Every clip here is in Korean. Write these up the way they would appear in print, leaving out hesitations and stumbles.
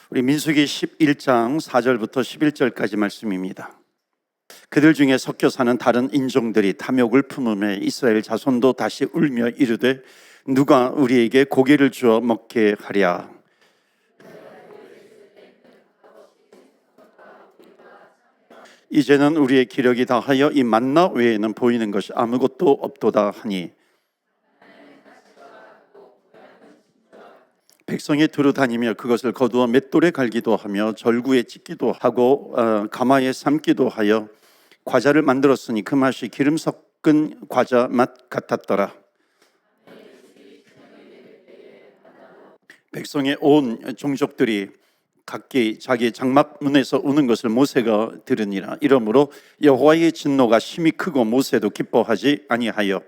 우리 민수기 11장 4절부터 11절까지 말씀입니다. 그들 중에 섞여 사는 다른 인종들이 탐욕을 품음에 이스라엘 자손도 다시 울며 이르되 누가 우리에게 고기를 주어 먹게 하랴. 이제는 우리의 기력이 다하여 이 만나 외에는 보이는 것이 아무것도 없도다 하니 백성이 두루 다니며 그것을 거두어 맷돌에 갈기도 하며 절구에 찢기도 하고 가마에 삶기도 하여 과자를 만들었으니 그 맛이 기름 섞은 과자 맛 같았더라. 백성의 온 종족들이 각기 자기 장막문에서 우는 것을 모세가 들으니라. 이러므로 여호와의 진노가 심히 크고 모세도 기뻐하지 아니하여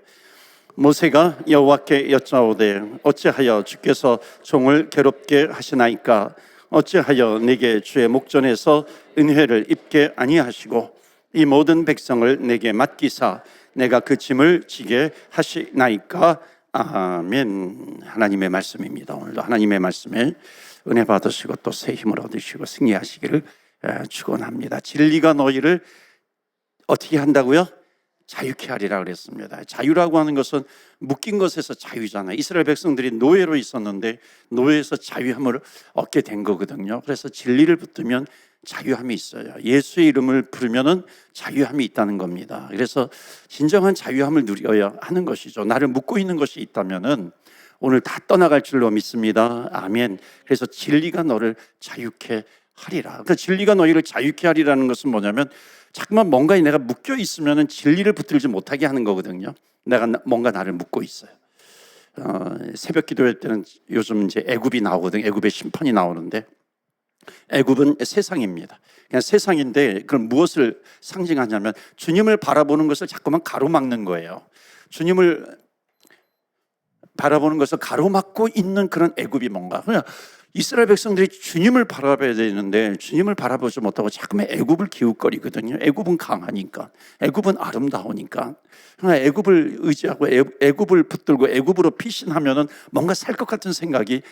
모세가 여호와께 여짜오되 어찌하여 주께서 종을 괴롭게 하시나이까? 어찌하여 내게 주의 목전에서 은혜를 입게 아니하시고 이 모든 백성을 내게 맡기사 내가 그 짐을 지게 하시나이까? 아멘. 하나님의 말씀입니다. 오늘도 하나님의 말씀에 은혜 받으시고 또 새 힘을 얻으시고 승리하시기를 축원합니다. 진리가 너희를 어떻게 한다고요? 자유케 하리라 그랬습니다. 자유라고 하는 것은 묶인 것에서 자유잖아요. 이스라엘 백성들이 노예로 있었는데 노예에서 자유함을 얻게 된 거거든요. 그래서 진리를 붙들면 자유함이 있어요. 예수의 이름을 부르면은 자유함이 있다는 겁니다. 그래서 진정한 자유함을 누려야 하는 것이죠. 나를 묶고 있는 것이 있다면은 오늘 다 떠나갈 줄로 믿습니다. 아멘. 그래서 진리가 너를 자유케 하리라. 그러니까 진리가 너희를 자유케 하리라는 것은 뭐냐면 자꾸만 뭔가에 내가 묶여 있으면 진리를 붙들지 못하게 하는 거거든요. 내가 뭔가 나를 묶고 있어요. 새벽 기도할 때는 요즘 이제 애굽이 나오거든요. 애굽의 심판이 나오는데 애굽은 세상입니다. 그냥 세상인데 그럼 무엇을 상징하냐면 주님을 바라보는 것을 자꾸만 가로막는 거예요. 주님을 바라보는 것을 가로막고 있는 그런 애굽이 뭔가 그냥 이스라엘 백성들이 주님을 바라봐야 되는데 주님을 바라보지 못하고 자꾸만 애굽을 기웃거리거든요. 애굽은 강하니까, 애굽은 아름다우니까 애굽을 의지하고 애굽을 붙들고 애굽으로 피신하면은 뭔가 살 것 같은 생각이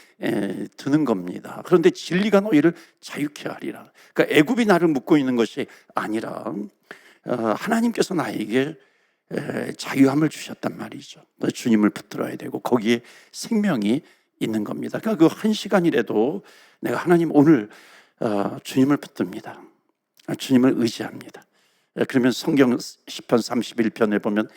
드는 겁니다. 그런데 진리가 너희를 자유케 하리라. 그러니까 애굽이 나를 묶고 있는 것이 아니라 하나님께서 나에게 자유함을 주셨단 말이죠. 주님을 붙들어야 되고 거기에 생명이 있는 겁니다. 그러니까 그 한 시간이라도 내가 하나님 오늘 주님을 붙듭니다. 주님을 의지합니다. 그러면 성경 시편 31편에 보면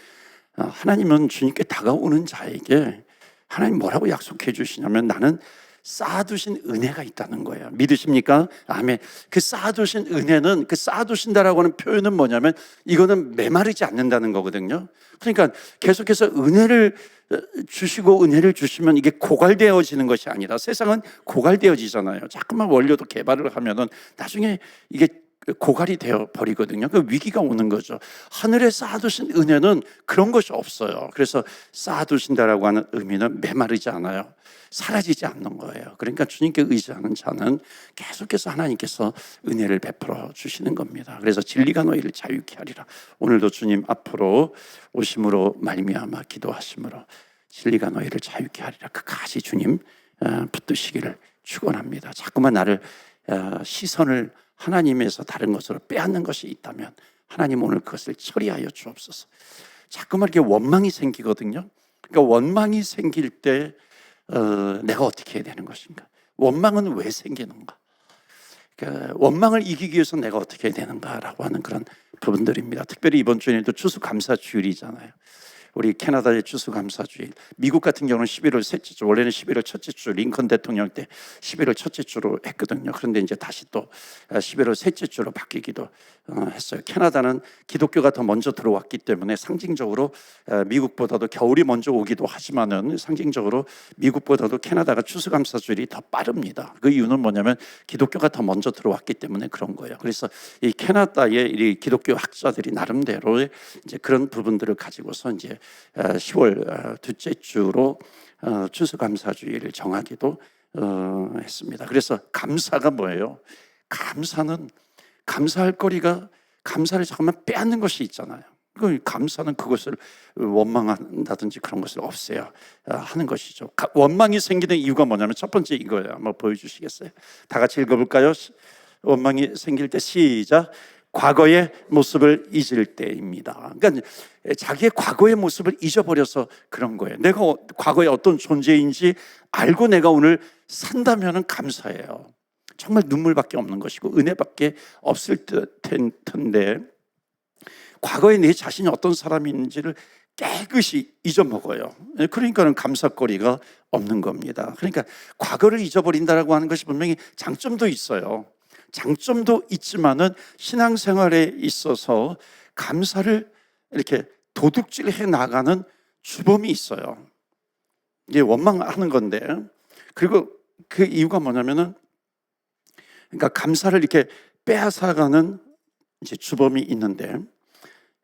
하나님은 주님께 다가오는 자에게 하나님 뭐라고 약속해 주시냐면 나는 쌓아두신 은혜가 있다는 거예요. 믿으십니까? 아멘. 그 쌓아두신 은혜는 그 쌓아두신다라고 하는 표현은 뭐냐면 이거는 메마르지 않는다는 거거든요. 그러니까 계속해서 은혜를 주시고 은혜를 주시면 이게 고갈되어지는 것이 아니라 세상은 고갈되어지잖아요. 자꾸만 원료도 개발을 하면은 나중에 이게 고갈이 되어 버리거든요. 그 위기가 오는 거죠. 하늘에 쌓아두신 은혜는 그런 것이 없어요. 그래서 쌓아두신다라고 하는 의미는 메마르지 않아요. 사라지지 않는 거예요. 그러니까 주님께 의지하는 자는 계속해서 하나님께서 은혜를 베풀어 주시는 겁니다. 그래서 진리가 너희를 자유케 하리라. 오늘도 주님 앞으로 오심으로 말미암아 기도하심으로 진리가 너희를 자유케 하리라. 끝까지 주님 붙드시기를 축원합니다. 자꾸만 나를 시선을 하나님에서 다른 것으로 빼앗는 것이 있다면 하나님 오늘 그것을 처리하여 주옵소서. 자꾸만 이렇게 원망이 생기거든요. 그러니까 원망이 생길 때 내가 어떻게 해야 되는 것인가? 원망은 왜 생기는가? 그러니까 원망을 이기기 위해서 내가 어떻게 해야 되는가라고 하는 그런 부분들입니다. 특별히 이번 주에도 추수감사주일이잖아요. 우리 캐나다의 추수감사주일, 미국 같은 경우는 11월 셋째 주, 원래는 11월 첫째 주 링컨 대통령 때 11월 첫째 주로 했거든요. 그런데 이제 다시 또 11월 셋째 주로 바뀌기도 했어요. 캐나다는 기독교가 더 먼저 들어왔기 때문에 상징적으로 미국보다도 겨울이 먼저 오기도 하지만은 상징적으로 미국보다도 캐나다가 추수감사주일이 더 빠릅니다. 그 이유는 뭐냐면 기독교가 더 먼저 들어왔기 때문에 그런 거예요. 그래서 이 캐나다의 이 기독교 학자들이 나름대로의 이제 그런 부분들을 가지고서 이제 10월 둘째 주로 추수감사주일을 정하기도 했습니다. 그래서 감사가 뭐예요? 감사는 감사할 거리가 감사를 잠깐만 빼앗는 것이 있잖아요. 감사는 그것을 원망한다든지 그런 것을 없애야 하는 것이죠. 원망이 생기는 이유가 뭐냐면 첫 번째 이거예요. 한번 보여주시겠어요? 다 같이 읽어볼까요? 원망이 생길 때 시작. 과거의 모습을 잊을 때입니다. 그러니까 자기의 과거의 모습을 잊어버려서 그런 거예요. 내가 과거에 어떤 존재인지 알고 내가 오늘 산다면 감사해요. 정말 눈물밖에 없는 것이고 은혜밖에 없을 텐데 과거에 내 자신이 어떤 사람인지를 깨끗이 잊어먹어요. 그러니까는 감사거리가 없는 겁니다. 그러니까 과거를 잊어버린다라고 하는 것이 분명히 장점도 있어요. 장점도 있지만은 신앙생활에 있어서 감사를 이렇게 도둑질해 나가는 주범이 있어요. 이게 원망하는 건데, 그리고 그 이유가 뭐냐면은, 그러니까 감사를 이렇게 빼앗아가는 이제 주범이 있는데,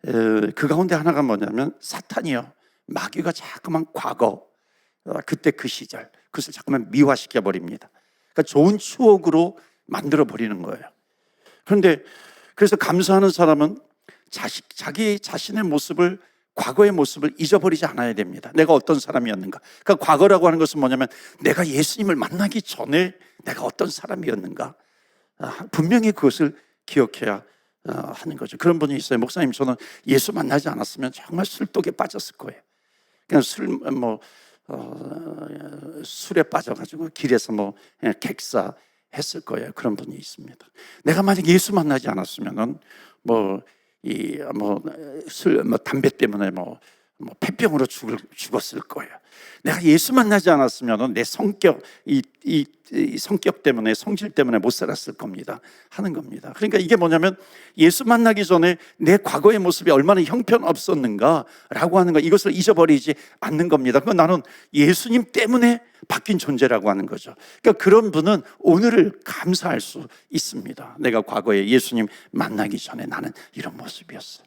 그 가운데 하나가 뭐냐면 사탄이요. 마귀가 자꾸만 과거, 그때 그 시절, 그것을 자꾸만 미화시켜 버립니다. 그러니까 좋은 추억으로 만들어 버리는 거예요. 그런데 그래서 감사하는 사람은 자기 자신의 모습을, 과거의 모습을 잊어버리지 않아야 됩니다. 내가 어떤 사람이었는가. 그러니까 과거라고 하는 것은 뭐냐면 내가 예수님을 만나기 전에 내가 어떤 사람이었는가. 분명히 그것을 기억해야 하는 거죠. 그런 분이 있어요. 목사님, 저는 예수 만나지 않았으면 정말 술독에 빠졌을 거예요. 그냥 술에 빠져가지고 길에서 객사 했을 거예요. 그런 분이 있습니다. 내가 만약 예수 만나지 않았으면은 담배 때문에 폐병으로 죽었을 거예요. 내가 예수 만나지 않았으면 내 성격, 이 성격 때문에, 성질 때문에 못 살았을 겁니다. 하는 겁니다. 그러니까 이게 뭐냐면 예수 만나기 전에 내 과거의 모습이 얼마나 형편없었는가라고 하는 거, 이것을 잊어버리지 않는 겁니다. 그건 나는 예수님 때문에 바뀐 존재라고 하는 거죠. 그러니까 그런 분은 오늘을 감사할 수 있습니다. 내가 과거에 예수님 만나기 전에 나는 이런 모습이었어.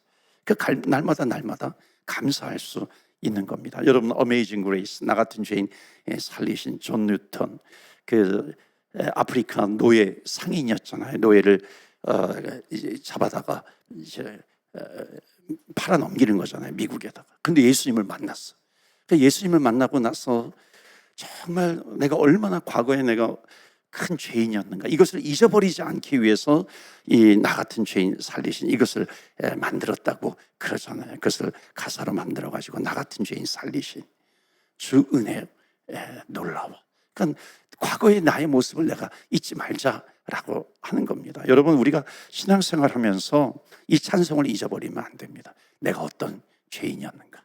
날마다 감사할 수 있는 겁니다. 여러분, 어메이징 그레이스, 나 같은 죄인 살리신 존 뉴턴, 그 아프리카 노예 상인이었잖아요. 노예를 잡아다가 이제 팔아 넘기는 거잖아요, 미국에다가. 근데 예수님을 만났어. 그러니까 예수님을 만나고 나서 정말 내가 얼마나 과거에 내가 큰 죄인이었는가, 이것을 잊어버리지 않기 위해서 이 나 같은 죄인 살리신 이것을 만들었다고 그러잖아요. 그것을 가사로 만들어가지고 나 같은 죄인 살리신 주 은혜 놀라워. 그러니까 과거의 나의 모습을 내가 잊지 말자라고 하는 겁니다. 여러분, 우리가 신앙생활하면서 이 찬송을 잊어버리면 안 됩니다. 내가 어떤 죄인이었는가,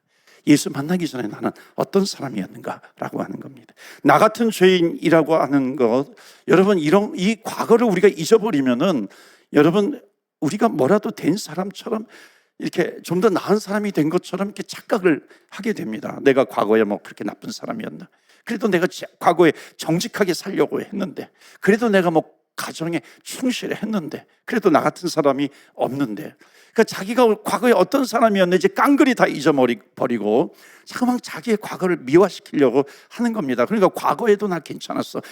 예수 만나기 전에 나는 어떤 사람이었는가라고 하는 겁니다. 나 같은 죄인이라고 하는 것, 여러분, 이 과거를 우리가 잊어버리면은 여러분, 우리가 뭐라도 된 사람처럼 이렇게 좀 더 나은 사람이 된 것처럼 이렇게 착각을 하게 됩니다. 내가 과거에 그렇게 나쁜 사람이었나? 그래도 내가 과거에 정직하게 살려고 했는데, 그래도 내가 가정에 충실했는데, 그래도 나 같은 사람이 없는데, 그러니까 자기가 과거에 어떤 사람이었는지 깡그리 다 잊어버리고 자꾸만 자기의 과거를 미화시키려고 하는 겁니다. 그러니까 과거에도 나 괜찮았어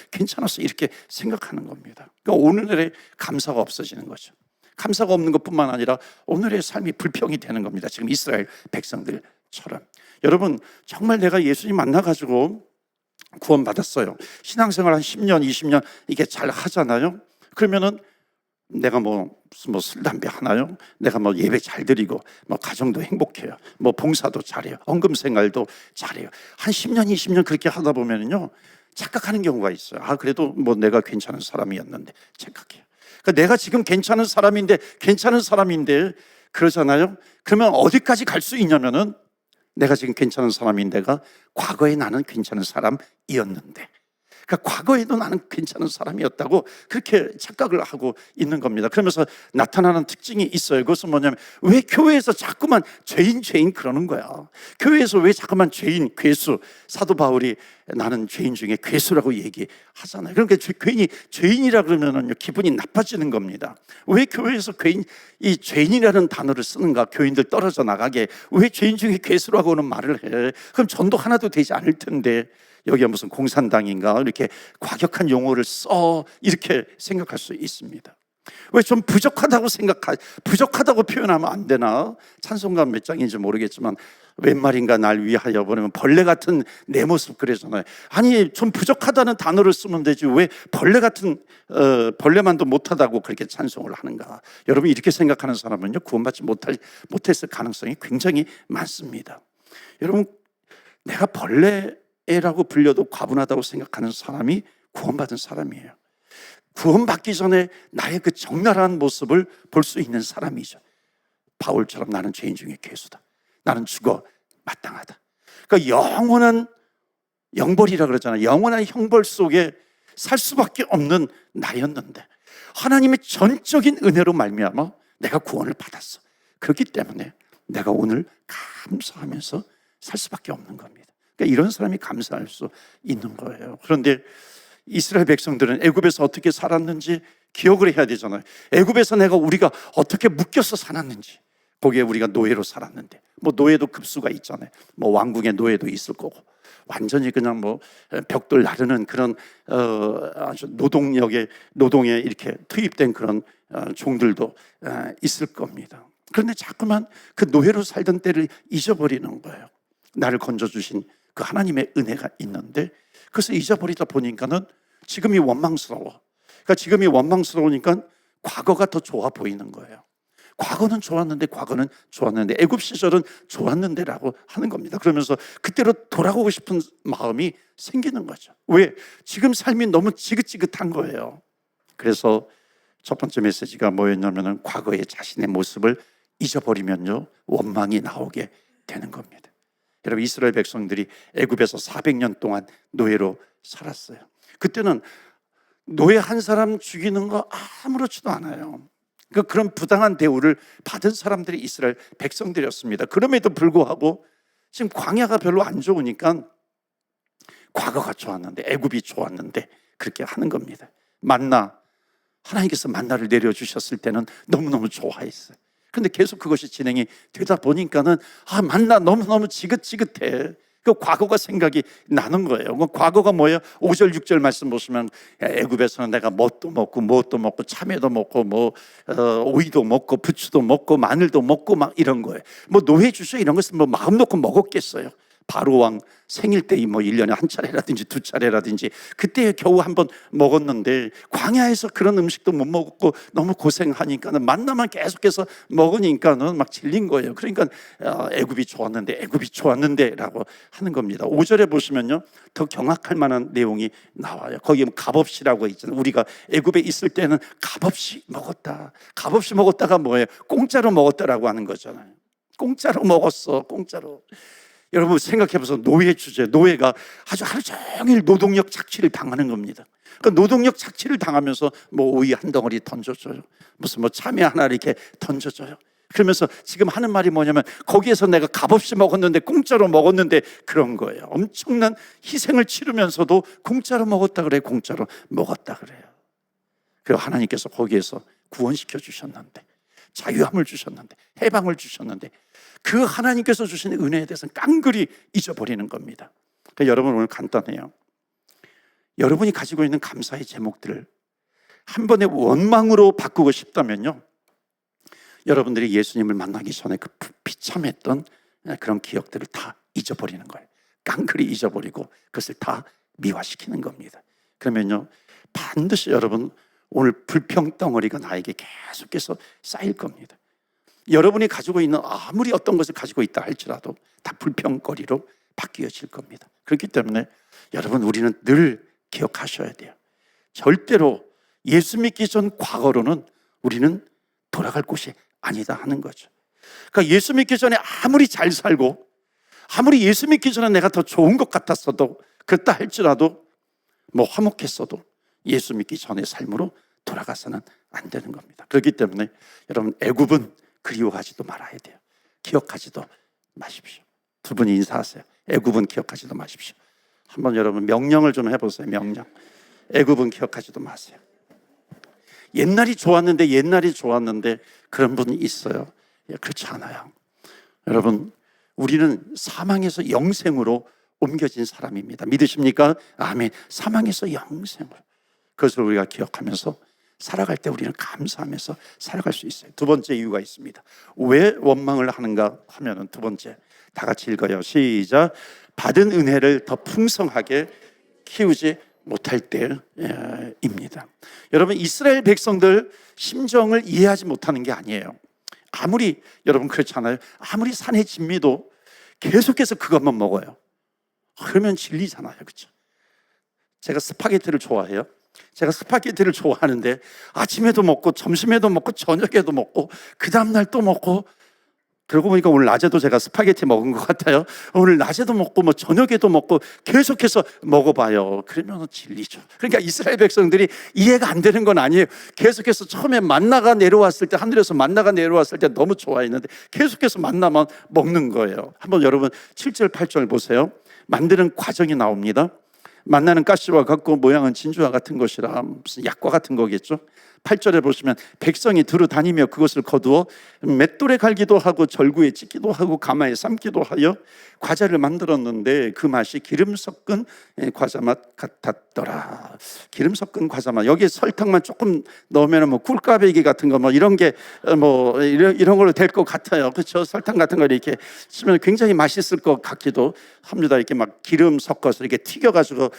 이렇게 생각하는 겁니다. 그러니까 오늘의 감사가 없어지는 거죠. 감사가 없는 것뿐만 아니라 오늘의 삶이 불평이 되는 겁니다. 지금 이스라엘 백성들처럼. 여러분, 정말 내가 예수님 만나가지고 구원받았어요. 신앙생활 한 10년, 20년 이게 잘 하잖아요. 그러면은 내가 술, 담배 하나요? 내가 예배 잘 드리고, 가정도 행복해요. 봉사도 잘해요. 헌금 생활도 잘해요. 한 10년, 20년 그렇게 하다 보면은요, 착각하는 경우가 있어요. 그래도 내가 괜찮은 사람이었는데, 착각해요. 그러니까 내가 지금 괜찮은 사람인데, 그러잖아요? 그러면 어디까지 갈 수 있냐면은, 내가 지금 괜찮은 사람인데가 과거에 나는 괜찮은 사람이었는데, 그러니까 과거에도 나는 괜찮은 사람이었다고 그렇게 착각을 하고 있는 겁니다. 그러면서 나타나는 특징이 있어요. 그것은 뭐냐면, 왜 교회에서 자꾸만 죄인 그러는 거야. 교회에서 왜 자꾸만 죄인, 괴수, 사도 바울이 나는 죄인 중에 괴수라고 얘기하잖아요. 그러니까 괜히 죄인이라 그러면 기분이 나빠지는 겁니다. 왜 교회에서 이 죄인이라는 단어를 쓰는가? 교인들 떨어져 나가게. 왜 죄인 중에 괴수라고는 말을 해? 그럼 전도 하나도 되지 않을 텐데, 여기가 무슨 공산당인가 이렇게 과격한 용어를 써, 이렇게 생각할 수 있습니다. 왜 좀 부족하다고 표현하면 안 되나? 찬송가 몇 장인지 모르겠지만 웬 말인가 날 위하여 보내면 벌레 같은 내 모습 그러잖아요. 아니 좀 부족하다는 단어를 쓰면 되지 왜 벌레 같은 벌레만도 못하다고 그렇게 찬송을 하는가? 여러분 이렇게 생각하는 사람은요 구원받지 못했을 가능성이 굉장히 많습니다. 여러분 내가 벌레라고 불려도 과분하다고 생각하는 사람이 구원받은 사람이에요. 구원받기 전에 나의 그 적나라한 모습을 볼 수 있는 사람이죠. 바울처럼 나는 죄인 중에 괴수다. 나는 죽어 마땅하다. 그러니까 영원한 영벌이라 그러잖아요. 영원한 형벌 속에 살 수밖에 없는 나였는데 하나님의 전적인 은혜로 말미암아 내가 구원을 받았어. 그렇기 때문에 내가 오늘 감사하면서 살 수밖에 없는 겁니다. 그러니까 이런 사람이 감사할 수 있는 거예요. 그런데 이스라엘 백성들은 애굽에서 어떻게 살았는지 기억을 해야 되잖아요. 애굽에서 우리가 어떻게 묶여서 살았는지, 거기에 우리가 노예로 살았는데, 뭐 노예도 급수가 있잖아요. 뭐 왕궁의 노예도 있을 거고, 완전히 그냥 뭐 벽돌 나르는 그런 아주 노동에 이렇게 투입된 그런 종들도 있을 겁니다. 그런데 자꾸만 그 노예로 살던 때를 잊어버리는 거예요. 나를 건져주신 그 하나님의 은혜가 있는데 그래서 잊어버리다 보니까는 지금이 원망스러워. 그러니까 지금이 원망스러우니까 과거가 더 좋아 보이는 거예요. 과거는 좋았는데 애굽 시절은 좋았는데라고 하는 겁니다. 그러면서 그때로 돌아가고 싶은 마음이 생기는 거죠. 왜? 지금 삶이 너무 지긋지긋한 거예요. 그래서 첫 번째 메시지가 뭐였냐면은 과거의 자신의 모습을 잊어버리면요 원망이 나오게 되는 겁니다. 여러분 이스라엘 백성들이 애굽에서 400년 동안 노예로 살았어요. 그때는 노예 한 사람 죽이는 거 아무렇지도 않아요. 그러니까 그런 부당한 대우를 받은 사람들이 이스라엘 백성들이었습니다. 그럼에도 불구하고 지금 광야가 별로 안 좋으니까 과거가 좋았는데 애굽이 좋았는데 그렇게 하는 겁니다. 하나님께서 만나를 내려주셨을 때는 너무너무 좋아했어요. 근데 계속 그것이 진행이 되다 보니까는 만나 너무너무 지긋지긋해. 그 과거가 생각이 나는 거예요. 그 과거가 뭐예요? 5절 6절 말씀 보시면 애굽에서는 내가 뭣도 먹고 참외도 먹고 오이도 먹고 부추도 먹고 마늘도 먹고 막 이런 거예요. 뭐 노예 주셔 이런 것은 뭐 마음 놓고 먹었겠어요. 바로 왕 생일 때 뭐 1년에 한 차례라든지 두 차례라든지 그때 겨우 한번 먹었는데 광야에서 그런 음식도 못 먹고 너무 고생하니까는 만나만 계속해서 먹으니까는 막 질린 거예요. 그러니까 애굽이 좋았는데라고 하는 겁니다. 5절에 보시면요 더 경악할 만한 내용이 나와요. 거기에 값없이라고 있잖아요. 우리가 애굽에 있을 때는 값없이 먹었다가 뭐예요? 공짜로 먹었다라고 하는 거잖아요. 공짜로 먹었어. 공짜로. 여러분 생각해보세요. 노예 주제, 노예가 아주 하루 종일 노동력 착취를 당하는 겁니다. 그러니까 노동력 착취를 당하면서 뭐 오이 한 덩어리 던져줘요. 무슨 뭐 참외 하나 이렇게 던져줘요. 그러면서 지금 하는 말이 뭐냐면 거기에서 내가 값없이 먹었는데 공짜로 먹었는데 그런 거예요. 엄청난 희생을 치르면서도 공짜로 먹었다 그래요. 공짜로 먹었다 그래요. 그리고 하나님께서 거기에서 구원시켜 주셨는데 자유함을 주셨는데 해방을 주셨는데 그 하나님께서 주신 은혜에 대해서는 깡그리 잊어버리는 겁니다. 그러니까 여러분 오늘 간단해요. 여러분이 가지고 있는 감사의 제목들을 한 번의 원망으로 바꾸고 싶다면요 여러분들이 예수님을 만나기 전에 그 비참했던 그런 기억들을 다 잊어버리는 거예요. 깡그리 잊어버리고 그것을 다 미화시키는 겁니다. 그러면요 반드시 여러분 오늘 불평덩어리가 나에게 계속해서 쌓일 겁니다. 여러분이 가지고 있는 아무리 어떤 것을 가지고 있다 할지라도 다 불평거리로 바뀌어질 겁니다. 그렇기 때문에 여러분 우리는 늘 기억하셔야 돼요. 절대로 예수 믿기 전 과거로는 우리는 돌아갈 곳이 아니다 하는 거죠. 그러니까 예수 믿기 전에 아무리 잘 살고 아무리 예수 믿기 전에 내가 더 좋은 것 같았어도 그렇다 할지라도 뭐 화목했어도 예수 믿기 전의 삶으로 돌아가서는 안 되는 겁니다. 그렇기 때문에 여러분 애굽은 그리워하지도 말아야 돼요. 기억하지도 마십시오. 두 분이 인사하세요. 애굽은 기억하지도 마십시오. 한번 여러분 명령을 좀 해보세요. 명령. 애굽은 기억하지도 마세요. 옛날이 좋았는데 그런 분이 있어요. 그렇지 않아요. 여러분 우리는 사망에서 영생으로 옮겨진 사람입니다. 믿으십니까? 아멘. 사망에서 영생으로. 그것을 우리가 기억하면서 살아갈 때 우리는 감사하면서 살아갈 수 있어요. 두 번째 이유가 있습니다. 왜 원망을 하는가 하면은 두 번째, 다 같이 읽어요. 시작. 받은 은혜를 더 풍성하게 키우지 못할 때입니다. 여러분, 이스라엘 백성들 심정을 이해하지 못하는 게 아니에요. 아무리, 여러분 그렇잖아요. 아무리 산의 진미도 계속해서 그것만 먹어요. 그러면 질리잖아요. 그렇죠? 제가 스파게티를 좋아해요. 제가 스파게티를 좋아하는데 아침에도 먹고 점심에도 먹고 저녁에도 먹고 그 다음날 또 먹고, 그러고 보니까 오늘 낮에도 제가 스파게티 먹은 것 같아요. 오늘 낮에도 먹고 뭐 저녁에도 먹고 계속해서 먹어봐요. 그러면 질리죠. 그러니까 이스라엘 백성들이 이해가 안 되는 건 아니에요. 계속해서 처음에 만나가 내려왔을 때, 하늘에서 만나가 내려왔을 때 너무 좋아했는데 계속해서 만나만 먹는 거예요. 한번 여러분 7절 8절 보세요. 만드는 과정이 나옵니다. 만나는 가시와 같고 모양은 진주와 같은 것이라, 무슨 약과 같은 거겠죠. 8절에 보시면 백성이 두루 다니며 그것을 거두어 맷돌에 갈기도 하고 절구에 찢기도 하고 가마에 삶기도 하여 과자를 만들었는데 그 맛이 기름 섞은 과자 맛 같았더라. 기름 섞은 과자 맛. 여기에 설탕만 조금 넣으면 뭐 꿀까베기 같은 거 뭐 이런 게 뭐 이런 걸로 될 것 같아요. 그렇죠? 설탕 같은 걸 이렇게 치면 굉장히 맛있을 것 같기도 합니다. 이렇게 막 기름 섞어서 이렇게 튀겨가지고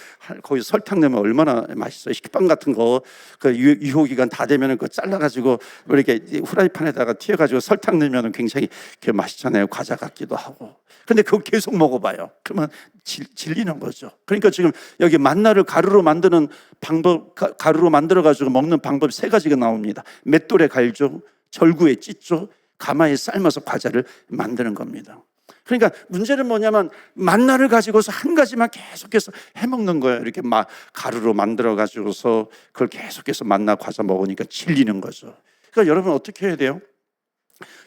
거기 설탕 넣으면 얼마나 맛있어요. 식빵 같은 거 그 유효기간 다 되면은 그거 잘라가지고 이렇게 후라이팬에다가 튀어가지고 설탕 넣으면 굉장히 맛있잖아요. 과자 같기도 하고. 근데 그거 계속 먹어봐요. 그러면 질리는 거죠. 그러니까 지금 여기 만나를 가루로 만드는 방법, 가루로 만들어가지고 먹는 방법 세 가지가 나옵니다. 맷돌에 갈죠, 절구에 찢죠, 가마에 삶아서 과자를 만드는 겁니다. 그러니까 문제는 뭐냐면 만나를 가지고서 한 가지만 계속해서 해먹는 거예요. 이렇게 막 가루로 만들어 가지고서 그걸 계속해서 만나 과자 먹으니까 질리는 거죠. 그러니까 여러분 어떻게 해야 돼요?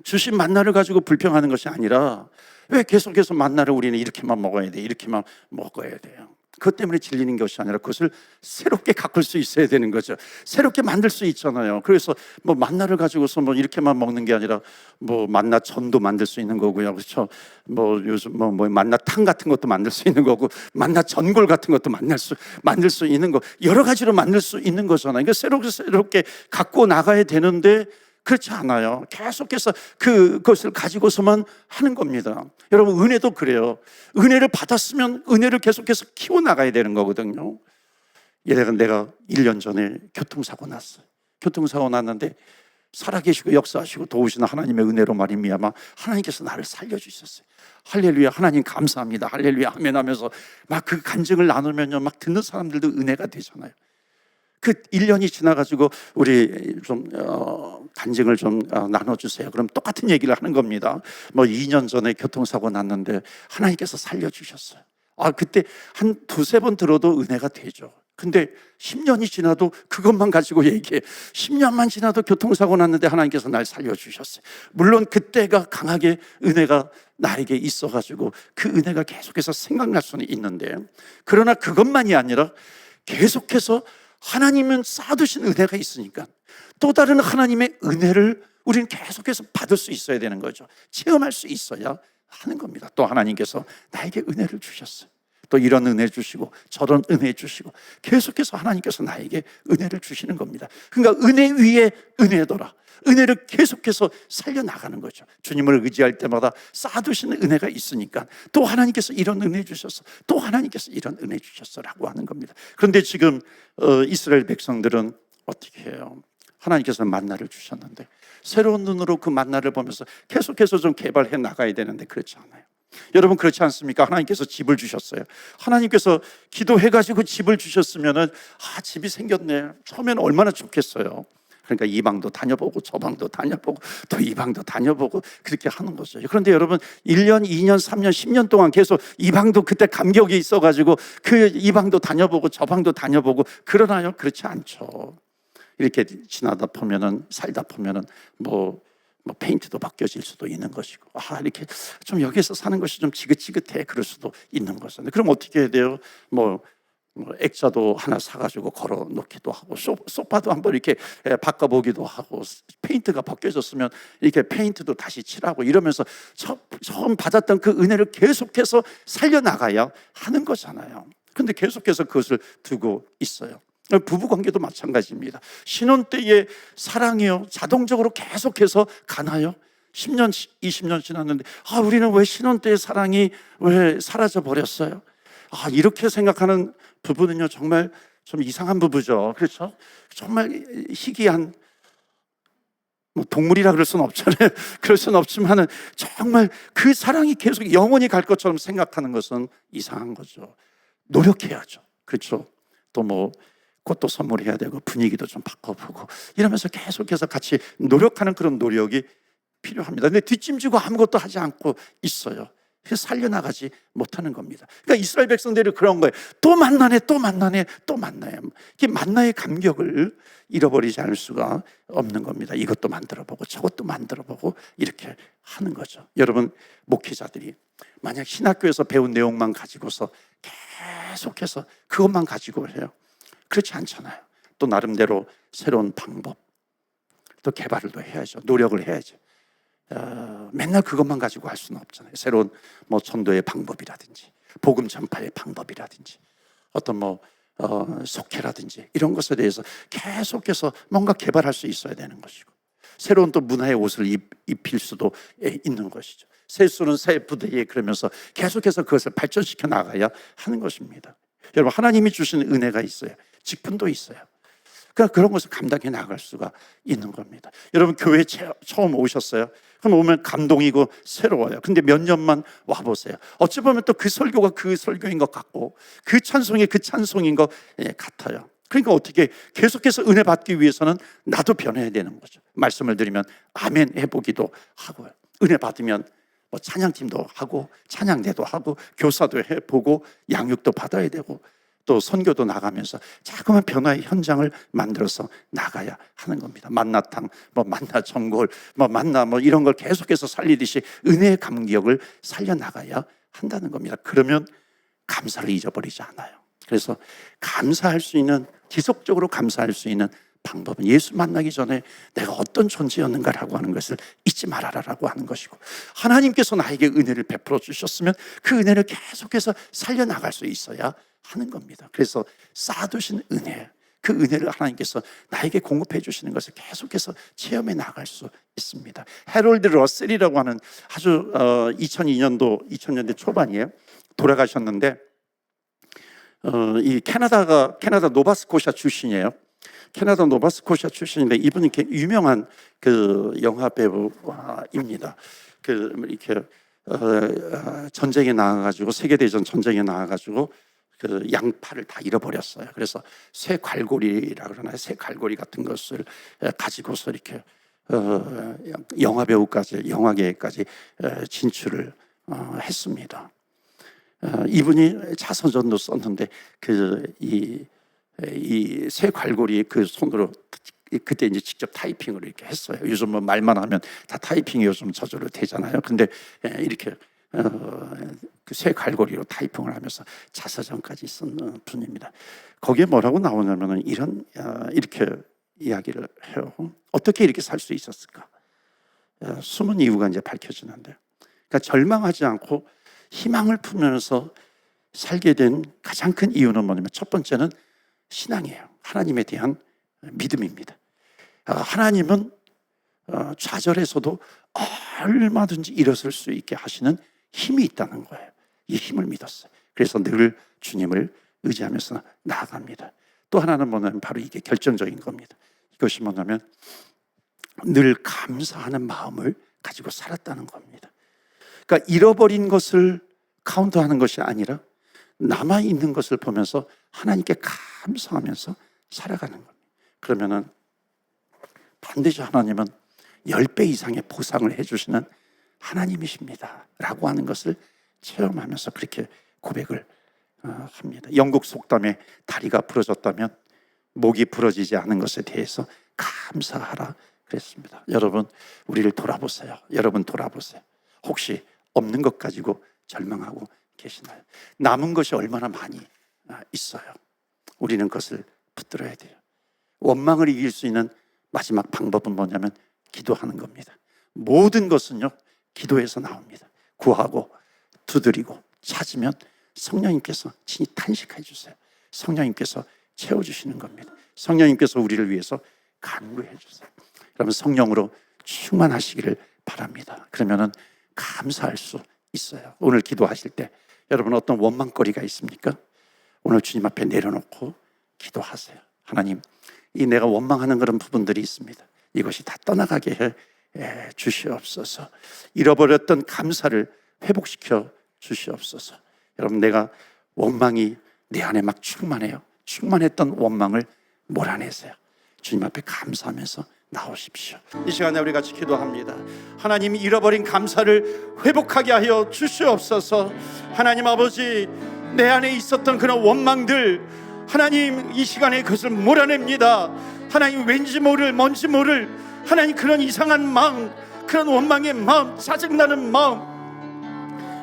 주신 만나를 가지고 불평하는 것이 아니라 왜 계속해서 만나를 우리는 이렇게만 먹어야 돼, 이렇게만 먹어야 돼요. 그것 때문에 질리는 것이 아니라 그것을 새롭게 가꿀 수 있어야 되는 거죠. 새롭게 만들 수 있잖아요. 그래서 뭐 만나를 가지고서 뭐 이렇게만 먹는 게 아니라 뭐 만나 전도 만들 수 있는 거고요. 그렇죠? 뭐 요즘 뭐 만나탕 같은 것도 만들 수 있는 거고, 만나 전골 같은 것도 만들 수 있는 거, 여러 가지로 만들 수 있는 거잖아요. 그러니까 새롭게 갖고 나가야 되는데 그렇지 않아요. 계속해서 그것을 가지고서만 하는 겁니다. 여러분, 은혜도 그래요. 은혜를 받았으면 은혜를 계속해서 키워나가야 되는 거거든요. 내가 1년 전에 교통사고 났어요. 교통사고 났는데 살아계시고 역사하시고 도우시는 하나님의 은혜로 말미암아 하나님께서 나를 살려주셨어요. 할렐루야, 하나님 감사합니다. 할렐루야 아멘 하면서 막 그 간증을 나누면요, 막 듣는 사람들도 은혜가 되잖아요. 그 1년이 지나가지고 우리 좀 간증을 좀 나눠주세요. 그럼 똑같은 얘기를 하는 겁니다. 뭐 2년 전에 교통사고 났는데 하나님께서 살려주셨어요. 그때 한 두세 번 들어도 은혜가 되죠. 근데 10년이 지나도 그것만 가지고 얘기해. 10년만 지나도 교통사고 났는데 하나님께서 날 살려주셨어요. 물론 그때가 강하게 은혜가 나에게 있어가지고 그 은혜가 계속해서 생각날 수는 있는데, 그러나 그것만이 아니라 계속해서 하나님은 쌓아두신 은혜가 있으니까 또 다른 하나님의 은혜를 우리는 계속해서 받을 수 있어야 되는 거죠. 체험할 수 있어야 하는 겁니다. 또 하나님께서 나에게 은혜를 주셨어요. 또 이런 은혜 주시고 저런 은혜 주시고 계속해서 하나님께서 나에게 은혜를 주시는 겁니다. 그러니까 은혜 위에 은혜더라. 은혜를 계속해서 살려나가는 거죠. 주님을 의지할 때마다 쌓아두시는 은혜가 있으니까 또 하나님께서 이런 은혜 주셨어, 또 하나님께서 이런 은혜 주셨어라고 하는 겁니다. 그런데 지금 이스라엘 백성들은 어떻게 해요? 하나님께서 만나를 주셨는데 새로운 눈으로 그 만나를 보면서 계속해서 좀 개발해 나가야 되는데 그렇지 않아요. 여러분 그렇지 않습니까? 하나님께서 집을 주셨어요. 하나님께서 기도해가지고 집을 주셨으면은 집이 생겼네. 처음에는 얼마나 좋겠어요. 그러니까 이 방도 다녀보고 저 방도 다녀보고 또 이 방도 다녀보고 그렇게 하는 거죠. 그런데 여러분 1년, 2년, 3년, 10년 동안 계속 이 방도 그때 감격이 있어가지고 이 방도 다녀보고 저 방도 다녀보고 그러나요? 그렇지 않죠. 이렇게 지나다 보면은, 살다 보면은 뭐 페인트도 바뀌어질 수도 있는 것이고, 이렇게 좀 여기서 사는 것이 좀 지긋지긋해 그럴 수도 있는 것인데, 그럼 어떻게 해야 돼요? 액자도 하나 사가지고 걸어 놓기도 하고, 소파도 한번 이렇게 바꿔보기도 하고, 페인트가 바뀌어졌으면 이렇게 페인트도 다시 칠하고 이러면서 처음 받았던 그 은혜를 계속해서 살려나가야 하는 거잖아요. 근데 계속해서 그것을 두고 있어요. 부부 관계도 마찬가지입니다. 신혼 때의 사랑이요, 자동적으로 계속해서 가나요? 10년, 20년 지났는데 우리는 왜 신혼 때의 사랑이 왜 사라져 버렸어요? 이렇게 생각하는 부부는요, 정말 좀 이상한 부부죠. 그렇죠? 정말 희귀한, 동물이라 그럴 수는 없잖아요. 그럴 수는 없지만은 정말 그 사랑이 계속 영원히 갈 것처럼 생각하는 것은 이상한 거죠. 노력해야죠. 그렇죠? 또 꽃도 선물해야 되고 분위기도 좀 바꿔보고 이러면서 계속해서 같이 노력하는 그런 노력이 필요합니다. 근데 뒷짐지고 아무것도 하지 않고 있어요. 그래서 살려나가지 못하는 겁니다. 그러니까 이스라엘 백성들이 그런 거예요. 또 만나네, 또 만나네, 또 만나요. 이 만나의 감격을 잃어버리지 않을 수가 없는 겁니다. 이것도 만들어보고 저것도 만들어보고 이렇게 하는 거죠. 여러분, 목회자들이 만약 신학교에서 배운 내용만 가지고서 계속해서 그것만 가지고 해요. 그렇지 않잖아요. 또 나름대로 새로운 방법, 또 개발을 또 해야죠. 노력을 해야죠. 맨날 그것만 가지고 할 수는 없잖아요. 새로운 전도의 방법이라든지 복음 전파의 방법이라든지 어떤 속회라든지 이런 것에 대해서 계속해서 뭔가 개발할 수 있어야 되는 것이고, 새로운 또 문화의 옷을 입힐 수도 있는 것이죠. 새 술은 새 부대에, 그러면서 계속해서 그것을 발전시켜 나가야 하는 것입니다. 여러분, 하나님이 주신 은혜가 있어요. 직분도 있어요. 그러니까 그런 것을 감당해 나갈 수가 있는 겁니다. 여러분, 교회 처음 오셨어요? 그럼 오면 감동이고 새로워요. 근데 몇 년만 와보세요. 어찌 보면 또 그 설교가 그 설교인 것 같고 그 찬송이 그 찬송인 것 같아요. 그러니까 어떻게 계속해서 은혜 받기 위해서는 나도 변해야 되는 거죠. 말씀을 드리면 아멘 해보기도 하고요. 은혜 받으면 찬양팀도 하고 찬양대도 하고 교사도 해보고 양육도 받아야 되고 또 선교도 나가면서 자꾸만 변화의 현장을 만들어서 나가야 하는 겁니다. 만나탕, 만나 전골, 만나 이런 걸 계속해서 살리듯이 은혜의 감격을 살려나가야 한다는 겁니다. 그러면 감사를 잊어버리지 않아요. 그래서 감사할 수 있는, 지속적으로 감사할 수 있는 방법은 예수 만나기 전에 내가 어떤 존재였는가라고 하는 것을 잊지 말아라라고 하는 것이고, 하나님께서 나에게 은혜를 베풀어 주셨으면 그 은혜를 계속해서 살려나갈 수 있어야 하는 겁니다. 그래서 쌓아두신 은혜, 그 은혜를 하나님께서 나에게 공급해 주시는 것을 계속해서 체험해 나갈 수 있습니다. 해롤드 러셀이라고 하는 아주 2000년대 초반이에요. 돌아가셨는데 이 캐나다 노바스코샤 출신이에요. 캐나다 노바스코샤 출신인데 이분이 유명한 그 영화 배우입니다. 이렇게 전쟁에 나가가지고, 세계대전 전쟁에 나가가지고 그 양팔을 다 잃어버렸어요. 그래서 새 갈고리라 그러나요? 새 갈고리 같은 것을 가지고서 이렇게 영화 배우까지, 영화계까지 진출을 했습니다. 이분이 자서전도 썼는데 이 새 갈고리 그 손으로 그때 이제 직접 타이핑을 이렇게 했어요. 요즘 말만 하면 다 타이핑이 요즘 저절로 되잖아요. 근데 이렇게 그 새 갈고리로 타이핑을 하면서 자서전까지 쓴 분입니다. 거기에 뭐라고 나오냐면은 이렇게 이야기를 해요. 어떻게 이렇게 살 수 있었을까? 숨은 이유가 이제 밝혀지는데, 그러니까 절망하지 않고 희망을 품으면서 살게 된 가장 큰 이유는 뭐냐면, 첫 번째는 신앙이에요. 하나님에 대한 믿음입니다. 하나님은 좌절에서도 얼마든지 일어설 수 있게 하시는 힘이 있다는 거예요. 이 힘을 믿었어요. 그래서 늘 주님을 의지하면서 나아갑니다. 또 하나는 뭐냐면 바로 이게 결정적인 겁니다. 이것이 뭐냐면 늘 감사하는 마음을 가지고 살았다는 겁니다. 그러니까 잃어버린 것을 카운트하는 것이 아니라 남아있는 것을 보면서 하나님께 감사하면서 살아가는 겁니다. 그러면은 반드시 하나님은 10배 이상의 보상을 해주시는 하나님이십니다 라고 하는 것을 체험하면서 그렇게 고백을 합니다. 영국 속담에 다리가 부러졌다면 목이 부러지지 않은 것에 대해서 감사하라 그랬습니다. 여러분, 우리를 돌아보세요. 여러분 돌아보세요. 혹시 없는 것 가지고 절망하고 계시나요? 남은 것이 얼마나 많이 있어요. 우리는 그것을 붙들어야 돼요. 원망을 이길 수 있는 마지막 방법은 뭐냐면 기도하는 겁니다. 모든 것은요, 기도에서 나옵니다. 구하고 두드리고 찾으면 성령님께서 친히 탄식해 주세요. 성령님께서 채워주시는 겁니다. 성령님께서 우리를 위해서 간구해 주세요. 그러면 성령으로 충만하시기를 바랍니다. 그러면은 감사할 수 있어요. 오늘 기도하실 때 여러분 어떤 원망거리가 있습니까? 오늘 주님 앞에 내려놓고 기도하세요. 하나님, 이 내가 원망하는 그런 부분들이 있습니다. 이것이 다 떠나가게 해 주시옵소서. 잃어버렸던 감사를 회복시켜 주시옵소서. 여러분, 내가 원망이 내 안에 막 충만해요. 충만했던 원망을 몰아내세요. 주님 앞에 감사하면서 나오십시오. 이 시간에 우리 같이 기도합니다. 하나님, 잃어버린 감사를 회복하게 하여 주시옵소서. 하나님 아버지, 내 안에 있었던 그런 원망들, 하나님 이 시간에 그것을 몰아냅니다. 하나님, 왠지 모를 뭔지 모를 하나님 그런 이상한 마음, 그런 원망의 마음, 짜증나는 마음,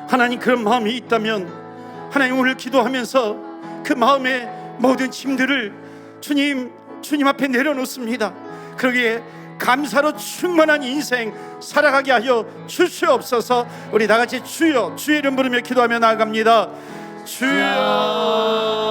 하나님 그런 마음이 있다면 하나님 오늘 기도하면서 그 마음의 모든 짐들을 주님 앞에 내려놓습니다. 그러기에 감사로 충만한 인생 살아가게 하여 주시옵소서. 우리 다 같이 주여, 주의 이름 부르며 기도하며 나아갑니다. 주여.